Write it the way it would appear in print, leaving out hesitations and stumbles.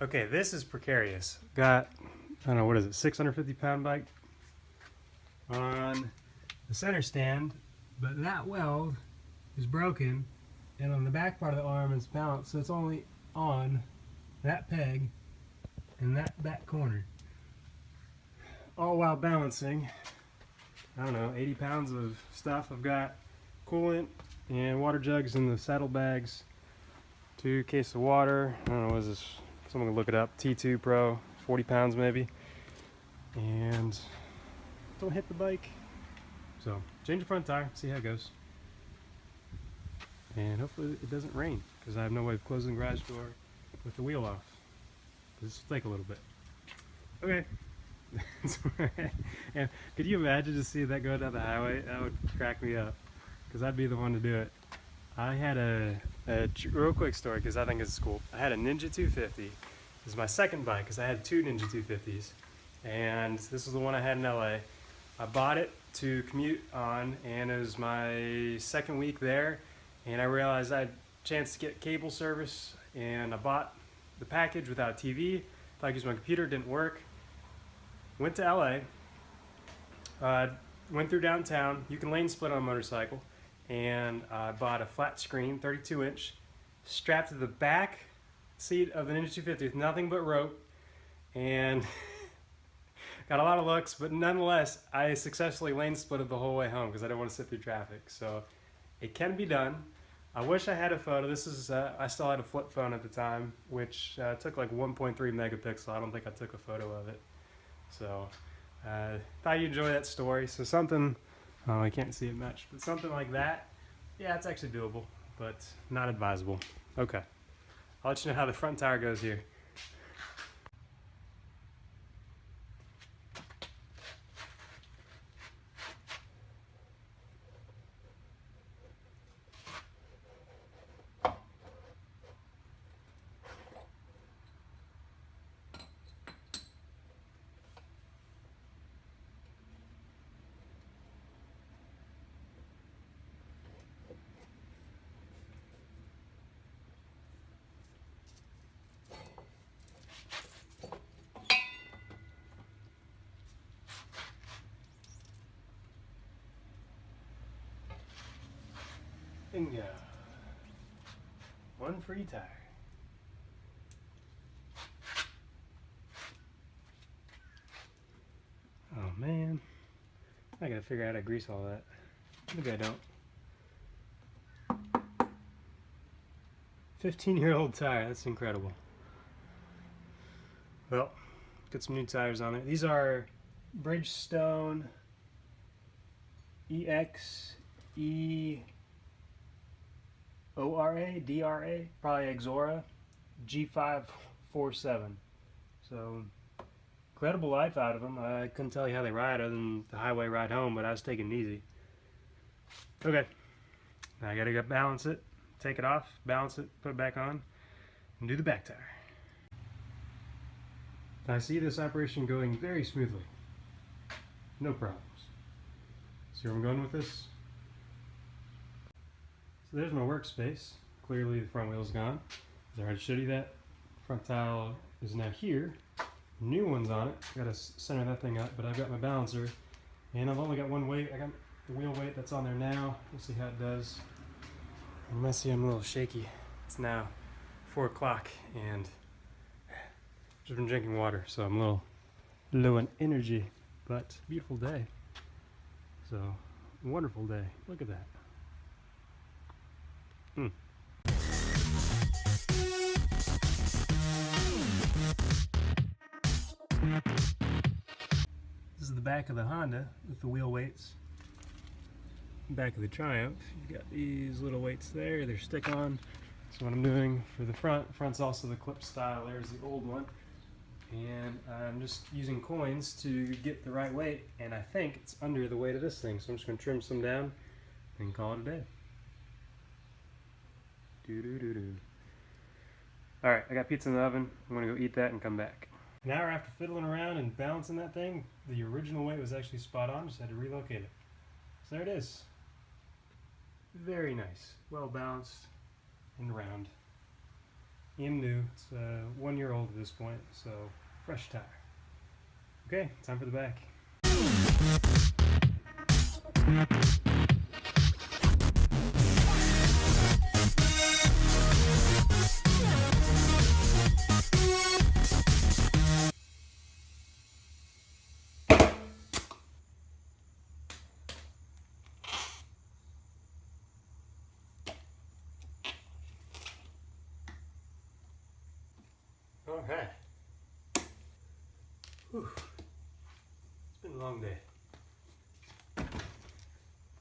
Okay, this is precarious. Got, I don't know, what is it, 650-pound bike on the center stand, but that weld is broken, and on the back part of the arm is balanced, so it's only on that peg and that back corner. All while balancing, I don't know, 80 pounds of stuff. I've got coolant and water jugs in the saddlebags, 2 cases of water. I don't know, what is this? Someone can look it up. T2 Pro, 40 pounds maybe. And don't hit the bike. So, change the front tire, see how it goes. And hopefully it doesn't rain, because I have no way of closing the garage door with the wheel off. This will take a little bit. Okay. And could you imagine just seeing that go down the highway? That would crack me up, because I'd be the one to do it. I had a real quick story, because I think it's cool. I had a Ninja 250. This is my second bike, because I had 2 Ninja 250s, and this was the one I had in LA. I bought it to commute on, and it was my second week there, and I realized I had a chance to get cable service, and I bought the package without TV. Thought I could use my computer, didn't work. Went to LA, went through downtown. You can lane split on a motorcycle, and I bought a flat screen, 32-inch, strapped to the back seat of the Ninja 250 with nothing but rope, and got a lot of looks, but nonetheless, I successfully lane splitted the whole way home because I didn't want to sit through traffic. So it can be done. I wish I had a photo. This is, I still had a flip phone at the time, which took like 1.3 megapixel. I don't think I took a photo of it. So thought you'd enjoy that story. So something, oh, I can't see it much, but something like that, yeah, it's actually doable, but not advisable. Okay, I'll let you know how the front tire goes here. Bingo. One free tire. Oh man, I gotta figure out how to grease all that. Maybe I don't. 15-year-old tire, that's incredible. Well, get some new tires on it. These are Bridgestone EXE ORA, DRA, probably Exora, G547. So, incredible life out of them. I couldn't tell you how they ride other than the highway ride home, but I was taking it easy. Okay, now I gotta balance it, take it off, balance it, put it back on, and do the back tire. I see this operation going very smoothly. No problems. See where I'm going with this? So there's my workspace. Clearly the front wheel's gone. As I already showed you that. Front tile is now here. New one's on it. Gotta center that thing up, but I've got my balancer. And I've only got one weight. I got the wheel weight that's on there now. We'll see how it does. You might see I'm a little shaky. It's now 4 o'clock and just been drinking water, so I'm a little low on energy, but beautiful day. So, wonderful day. Look at that. This is the back of the Honda with the wheel weights. Back of the Triumph, you've got these little weights there, they're stick-on. So what I'm doing for the front's also the clip style, there's the old one. And I'm just using coins to get the right weight, and I think it's under the weight of this thing, so I'm just going to trim some down and call it a day. Alright, I got pizza in the oven. I'm going to go eat that and come back. An hour after fiddling around and balancing that thing, the original weight was actually spot on, just had to relocate it. So there it is. Very nice. Well balanced and round. and new. It's 1 year old at this point, so fresh tire. Okay, time for the back. All right. Whew. It's been a long day.